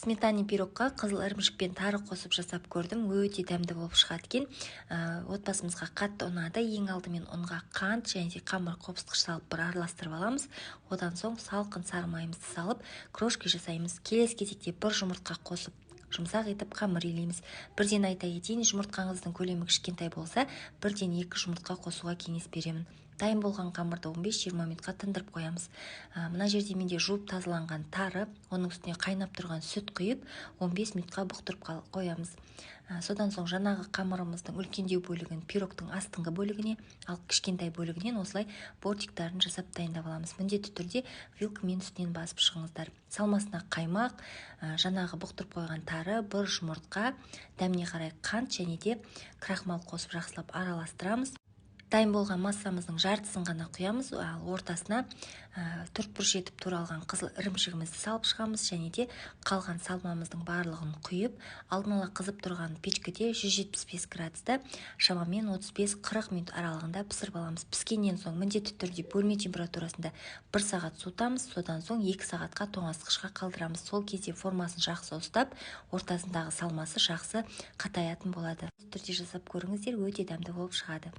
Сметанный пирогқа қызыл ірімшік пен тары қосып жасап көрдім. Өте дәмді болып шығады екен. Отбасымызға қатты ұнады. Ең алдымен ұнға қант және де қамыр қопсытқыш салып бір араластырып аламыз. Одан соң салқын сары майымызды салып крошки жасаймыз. Келесі кезекте бір жұмыртқа қосып жұмсақ етіп қамыр илейміз. Бірден айта кетейін, жұмыртқаңыздың көлемі кішкентай болса, бірден 2 жұмыртқа қосуға кеңес беремін. Дайын болған қамырды 15-20 минутқа тындырып қоямыз. Мына жерде менде жуып тазаланған тары, оның үстіне қайнап тұрған сүт құйып 15 минутқа бұқтырып қоямыз. Содан соң жаңағы қамырымыздың үлкендеу бөлігін пирогтың астыңғы бөлігіне, ал кішкентай бөлігінен осылай бортиктарын жасап дайындап аламыз. Міндетті түрде вилкамен үстінен басып шығыңыздар. Салмасына қаймақ, жаңағы бұқтырып қойған тары, бір жұмыртқа, дәміне қарай қант және де крахмал қосып жақсылап араластырамыз. Дайын болған массамыздың жартысын ғана құямыз, ал ортасына төртбұрыш етіп туралған қызыл ірімшігімізді салып шығамыз және де қалған салмамыздың барлығын құйып, алдын ала қызып тұрған печкіде 175 градуста шамамен 35-40 минут аралығында пісіріп аламыз. Піскеннен соң міндетті түрде бөлме температурасында 1 сағат суытамыз, содан соң 2 сағатқа тоңазытқышқа қалдырамыз. Сол кезде формасын жақсы ұстап, ортасындағы салмасы жақсы қатаятын болады. Түрде жасап көріңіздер, өте дәмді болып шығады.